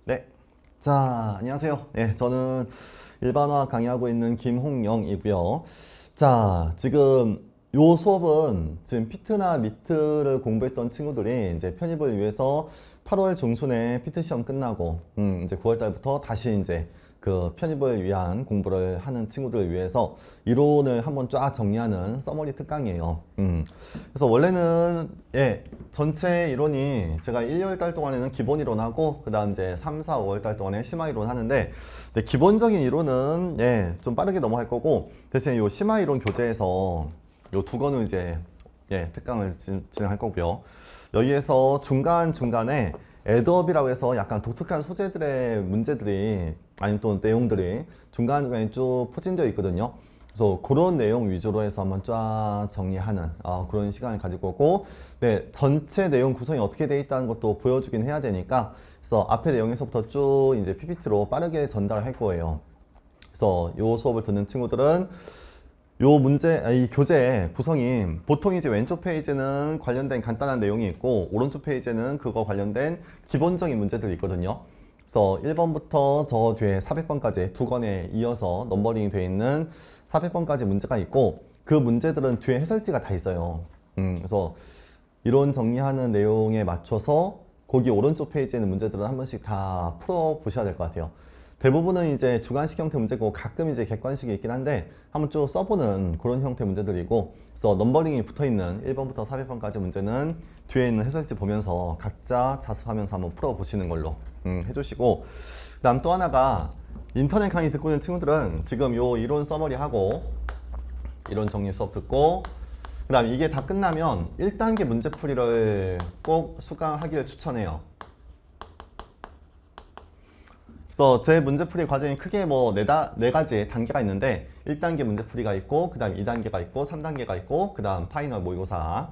네. 자, 안녕하세요. 네, 저는 일반화 강의하고 있는 김홍영이고요. 자, 지금 요 수업은 지금 피트나 미트를 공부했던 친구들이 이제 편입을 위해서 8월 중순에 피트 시험 끝나고 이제 9월 달부터 다시 이제 그 편입을 위한 공부를 하는 친구들을 위해서 이론을 한번 쫙 정리하는 서머리 특강이에요. 그래서 원래는 전체 이론이 제가 1, 2월 달 동안에는 기본 이론하고 그 다음 이제 3, 4, 5월 달 동안에 심화 이론 하는데 기본적인 이론은 좀 빠르게 넘어갈 거고 대신 요 심화 이론 교재에서 요 두 권을 이제 특강을 진행할 거고요. 여기에서 중간중간에 애드업이라고 해서 약간 독특한 소재들의 문제들이 아니면 또 내용들이 중간중간에 쭉 포진되어 있거든요. 그래서 그런 내용 위주로 해서 한번 쫙 정리하는 그런 시간을 가질 거고, 전체 내용 구성이 어떻게 되어 있다는 것도 보여주긴 해야 되니까, 그래서 앞에 내용에서부터 쭉 이제 PPT로 빠르게 전달할 거예요. 그래서 이 수업을 듣는 친구들은 이 교재 구성이 보통 이제 왼쪽 페이지는 관련된 간단한 내용이 있고 오른쪽 페이지는 그거 관련된 기본적인 문제들이 있거든요. 그래서 1번부터 저 뒤에 400번까지 두 권에 이어서 넘버링이 되어 있는 400번까지 문제가 있고 그 문제들은 뒤에 해설지가 다 있어요. 그래서 이론 정리하는 내용에 맞춰서 거기 오른쪽 페이지에 있는 문제들은 한 번씩 다 풀어 보셔야 될 것 같아요. 대부분은 이제 주관식 형태 문제고 가끔 이제 객관식이 있긴 한데 한번 쭉 써보는 그런 형태 문제들이고, 그래서 넘버링이 붙어있는 1번부터 400번까지 문제는 뒤에 있는 해설지 보면서 각자 자습하면서 한번 풀어보시는 걸로 해주시고, 그 다음 또 하나가 인터넷 강의 듣고 있는 친구들은 지금 요 이론 서머리 하고 이론 정리 수업 듣고 그 다음 이게 다 끝나면 1단계 문제풀이를 꼭 수강하기를 추천해요. 그래서 제 문제풀이 과정이 크게 뭐 네 가지 단계가 있는데 1단계 문제풀이가 있고 그 다음 2단계가 있고 3단계가 있고 그 다음 파이널 모의고사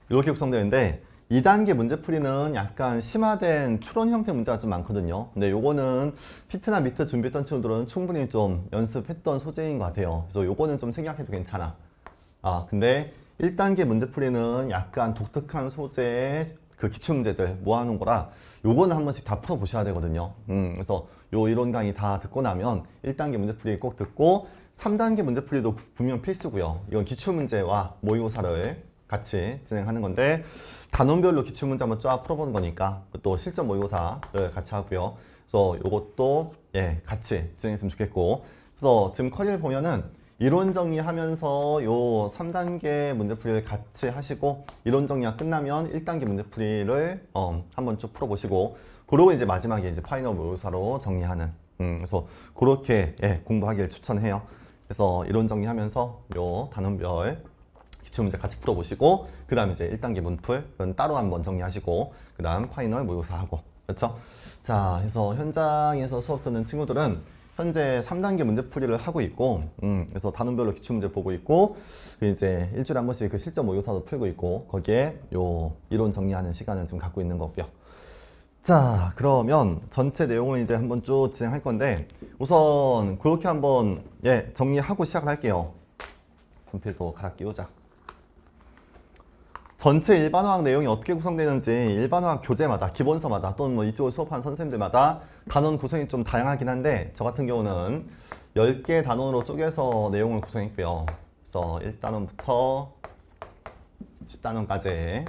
이렇게 구성되는데 2단계 문제풀이는 약간 심화된 추론 형태 문제가 좀 많거든요. 근데 요거는 피트나 미트 준비했던 친구들은 충분히 좀 연습했던 소재인 것 같아요. 그래서 요거는 좀 생략해도 괜찮아. 근데 1단계 문제풀이는 약간 독특한 소재의 그 기출문제들 모아놓은 거라 요거는 한 번씩 다 풀어보셔야 되거든요. 그래서 요 이론 강의 다 듣고 나면 1단계 문제풀이 꼭 듣고 3단계 문제풀이도 분명 필수고요. 이건 기출문제와 모의고사를 같이 진행하는 건데 단원별로 기출문제 한번 쫙 풀어보는 거니까 또 실전 모의고사를 같이 하고요. 그래서 요것도 같이 진행했으면 좋겠고, 그래서 지금 커리를 보면은 이론 정리하면서 요 3단계 문제풀이를 같이 하시고 이론 정리가 끝나면 1단계 문제풀이를 한번 쭉 풀어보시고 그러고 이제 마지막에 이제 파이널 모의고사로 정리하는 그래서 그렇게 공부하기를 추천해요. 그래서 이론 정리하면서 요 단원별 기출문제 같이 풀어보시고 그 다음 이제 1단계 문풀 그건 따로 한번 정리하시고 그 다음 파이널 모의고사 하고, 그렇죠? 자, 그래서 현장에서 수업 듣는 친구들은 현재 3단계 문제풀이를 하고 있고 그래서 단원별로 기출문제 보고 있고 이제 일주일에 한 번씩 그 실전 모의고사도 풀고 있고 거기에 요 이론 정리하는 시간을 지금 갖고 있는 거고요. 자, 그러면 전체 내용을 이제 한번 쭉 진행할 건데 우선 그렇게 한번 정리하고 시작을 할게요. 분필도 갈아 끼우자. 전체 일반화학 내용이 어떻게 구성되는지 일반화학 교재마다 기본서마다 또는 뭐 이쪽을 수업한 선생님들마다 단원 구성이 좀 다양하긴 한데 저 같은 경우는 10개 단원으로 쪼개서 내용을 구성했고요. 그래서 1단원부터 10단원까지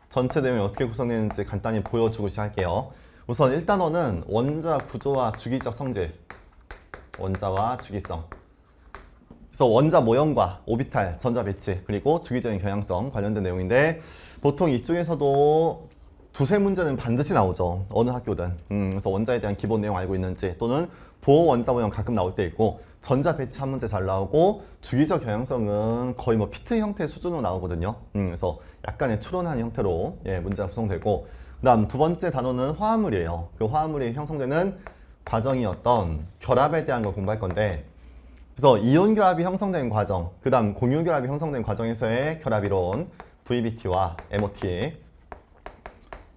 전체 내용이 어떻게 구성되는지 간단히 보여주고 시작할게요. 우선 1단원은 원자 구조와 주기적 성질, 원자와 주기성, 그래서 원자 모형과 오비탈, 전자 배치, 그리고 주기적인 경향성 관련된 내용인데 보통 이쪽에서도 두세 문제는 반드시 나오죠. 어느 학교든. 그래서 원자에 대한 기본 내용 알고 있는지 또는 보호 원자 모형 가끔 나올 때 있고 전자 배치 한 문제 잘 나오고 주기적 경향성은 거의 뭐 피트 형태 수준으로 나오거든요. 그래서 약간의 추론한 형태로 문제가 구성되고 그 다음 두 번째 단원은 화합물이에요. 그 화합물이 형성되는 과정이 어떤 결합에 대한 걸 공부할 건데 그래서 이온 결합이 형성된 과정, 그 다음 공유 결합이 형성된 과정에서의 결합 이론, VBT와 MOT에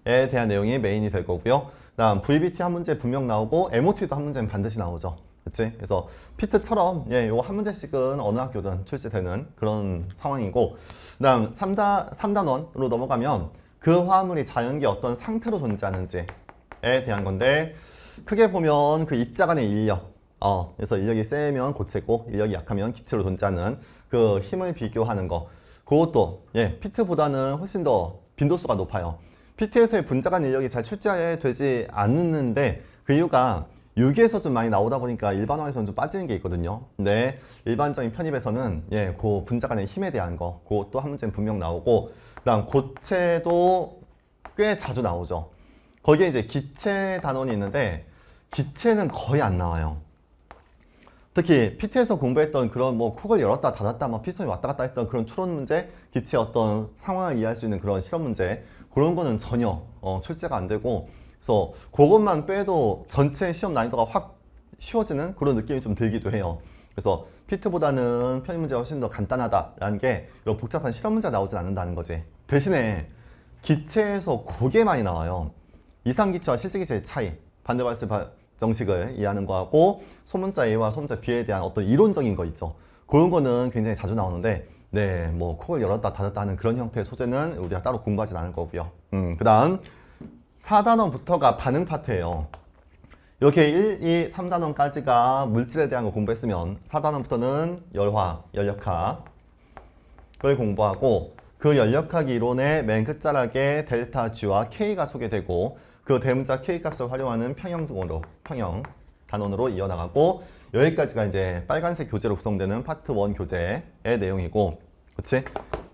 대한 내용이 메인이 될 거고요. 그 다음 VBT 한 문제 분명 나오고 MOT도 한 문제는 반드시 나오죠. 그치? 그래서 피트처럼 요거 한 문제씩은 어느 학교든 출제되는 그런 상황이고 그 다음 3단원으로 넘어가면 그 화합물이 자연계 어떤 상태로 존재하는지에 대한 건데, 크게 보면 그 입자 간의 인력, 그래서 인력이 세면 고체고 인력이 약하면 기체로 존재하는 그 힘을 비교하는 거. 그것도 피트보다는 훨씬 더 빈도수가 높아요. 피트에서의 분자 간 인력이 잘 출제되지 않는데 그 이유가 유기에서 좀 많이 나오다 보니까 일반화에서는 좀 빠지는 게 있거든요. 근데 일반적인 편입에서는 그 분자 간의 힘에 대한 거, 그것도 한 문제는 분명 나오고, 그다음 고체도 꽤 자주 나오죠. 거기에 이제 기체 단원이 있는데 기체는 거의 안 나와요. 특히 PT에서 공부했던 그런 뭐 콕을 열었다 닫았다 막 피스톤이 왔다 갔다 했던 그런 추론 문제, 기체 어떤 상황을 이해할 수 있는 그런 실험 문제, 그런 거는 전혀 출제가 안 되고, 그래서 그것만 빼도 전체 시험 난이도가 확 쉬워지는 그런 느낌이 좀 들기도 해요. 그래서 피트보다는 편입 문제가 훨씬 더 간단하다라는 게 이런 복잡한 실험 문제가 나오진 않는다는 거지. 대신에 기체에서 그게 많이 나와요. 이상기체와 실제기체의 차이, 반대발세 정식을 이해하는 거하고 소문자 A와 소문자 B에 대한 어떤 이론적인 거 있죠. 그런 거는 굉장히 자주 나오는데, 뭐 콕을 열었다 닫았다 하는 그런 형태의 소재는 우리가 따로 공부하진 않을 거고요. 그 다음 4단원부터가 반응 파트예요. 이렇게 1, 2, 3단원까지가 물질에 대한 거 공부했으면 4단원부터는 열화, 연력학을 공부하고, 그 연력학 이론의 맨 끝자락에 델타 G와 K가 소개되고, 그 대문자 K값을 활용하는 평형 단원으로 이어나가고, 여기까지가 이제 빨간색 교재로 구성되는 파트 1 교재의 내용이고, 그치?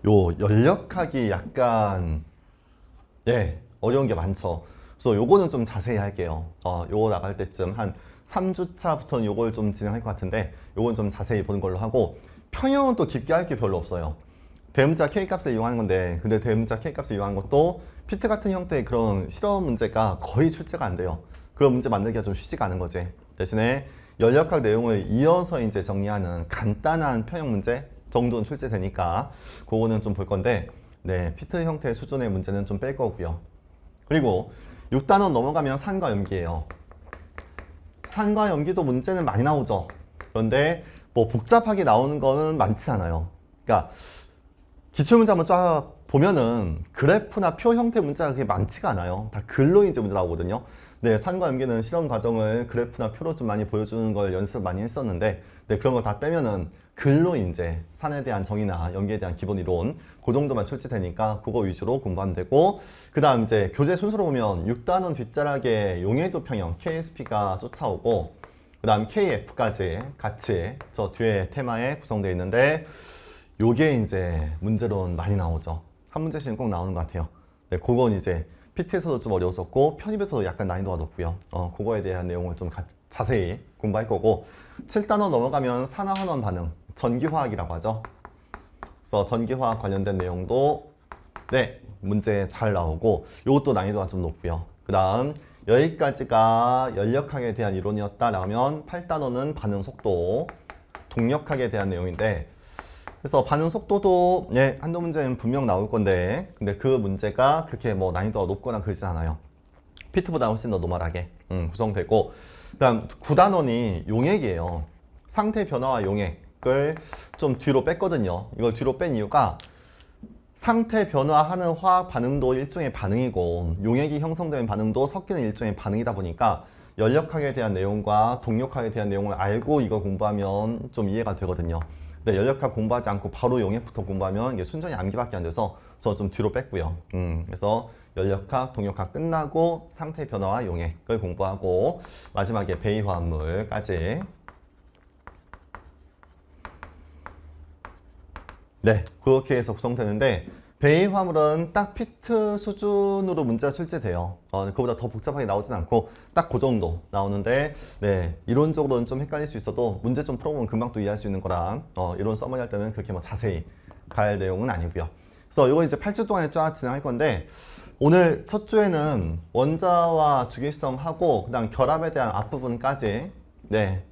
요 연력학이 약간 어려운 게 많죠. 그래서 요거는 좀 자세히 할게요. 요거 나갈 때쯤 한 3주차부터는 요걸 좀 진행할 것 같은데, 요건 좀 자세히 보는 걸로 하고, 평형은 또 깊게 할 게 별로 없어요. 대문자 K값을 이용하는 건데, 근데 대문자 K값을 이용하는 것도 피트 같은 형태의 그런 실험 문제가 거의 출제가 안 돼요. 그런 문제 만들기가 좀 쉽지가 않은 거지. 대신에 연력학 내용을 이어서 이제 정리하는 간단한 평형 문제 정도는 출제되니까 그거는 좀 볼 건데, 피트 형태의 수준의 문제는 좀 뺄 거고요. 그리고 6단원 넘어가면 산과 염기예요. 산과 염기도 문제는 많이 나오죠. 그런데 뭐 복잡하게 나오는 거는 많지 않아요. 그러니까 기출문제 한번 쫙 보면은 그래프나 표 형태 문제가 그렇게 많지가 않아요. 다 글로 이제 문제 나오거든요. 산과 염기는 실험 과정을 그래프나 표로 좀 많이 보여주는 걸 연습 많이 했었는데, 그런 거 다 빼면은 글로 이제 산에 대한 정의나 염기에 대한 기본 이론 그 정도만 출제되니까 그거 위주로 공부하면 되고, 그 다음 이제 교재 순서로 보면 6단원 뒷자락에 용해도 평형 KSP가 쫓아오고, 그 다음 KF까지 같이 저 뒤에 테마에 구성되어 있는데, 요게 이제 문제로는 많이 나오죠. 한 문제씩은 꼭 나오는 것 같아요. 그건 이제 PT에서도 좀 어려웠었고 편입에서도 약간 난이도가 높고요. 그거에 대한 내용을 좀 자세히 공부할 거고, 7단원 넘어가면 산화환원 반응, 전기화학이라고 하죠. 그래서 전기화학 관련된 내용도 문제 잘 나오고, 이것도 난이도가 좀 높고요. 그 다음 여기까지가 연력학에 대한 이론이었다라면 8단원은 반응 속도, 동력학에 대한 내용인데, 그래서 반응 속도도 한두 문제는 분명 나올 건데, 근데 그 문제가 그렇게 뭐 난이도가 높거나 그러지 않아요. 피트보다 훨씬 더 노멀하게 구성되고, 그다음 9단원이 용액이에요. 상태 변화와 용액을 좀 뒤로 뺐거든요. 이걸 뒤로 뺀 이유가 상태 변화하는 화학 반응도 일종의 반응이고 용액이 형성되는 반응도 섞이는 일종의 반응이다 보니까 연력학에 대한 내용과 동력학에 대한 내용을 알고 이걸 공부하면 좀 이해가 되거든요. 근데 연력학 공부하지 않고 바로 용액부터 공부하면 이게 순전히 암기밖에 안 돼서 저 좀 뒤로 뺐고요. 그래서 연력학, 동력학 끝나고 상태 변화와 용액을 공부하고 마지막에 배이화합물까지 그렇게 해서 구성되는데, 배이화합물은 딱 피트 수준으로 문제가 출제돼요. 그거보다 더 복잡하게 나오진 않고 딱 그 정도 나오는데, 이론적으로는 좀 헷갈릴 수 있어도 문제 좀 풀어보면 금방 또 이해할 수 있는 거랑 이론 서머리 할 때는 그렇게 뭐 자세히 갈 내용은 아니고요. 그래서 이거 이제 8주 동안에 쫙 진행할 건데, 오늘 첫 주에는 원자와 주기성 하고 그다음 결합에 대한 앞부분까지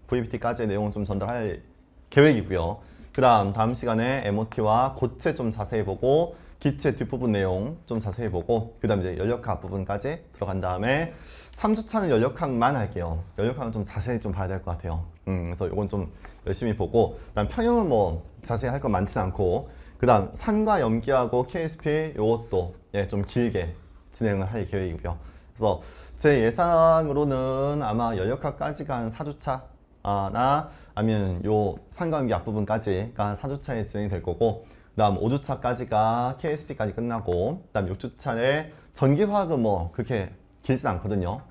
VBT까지의 내용을 좀 전달할 계획이고요. 그 다음 시간에 MOT와 고체 좀 자세히 보고 기체 뒷부분 내용 좀 자세히 보고, 그 다음 이제 연력학 앞부분까지 들어간 다음에 3주차는 연력학만 할게요. 연력학은 좀 자세히 좀 봐야 될 것 같아요. 그래서 이건 좀 열심히 보고, 그다음 평형은 뭐 자세히 할 건 많진 않고, 그 다음 산과 염기하고 KSP 요것도 예, 좀 길게 진행을 할 계획이고요. 그래서 제 예상으로는 아마 연력학까지가 한 4주차나 아니면 요 산과 염기 앞부분까지가 한 4주차에 진행이 될 거고, 그 다음 5주차까지가 KSP까지 끝나고, 그 다음 6주차에 전기화학은 뭐 그렇게 길진 않거든요.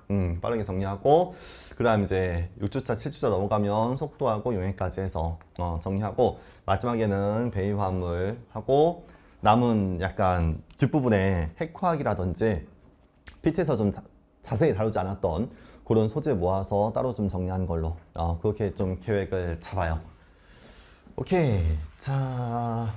빠르게 정리하고, 그 다음 이제 6주차, 7주차 넘어가면 속도하고 용해까지 해서 정리하고, 마지막에는 배기화합물 하고, 남은 약간 뒷부분에 핵화학이라든지 PT에서 좀 자세히 다루지 않았던 그런 소재 모아서 따로 좀 정리하는 걸로 그렇게 좀 계획을 잡아요. 오케이. 자.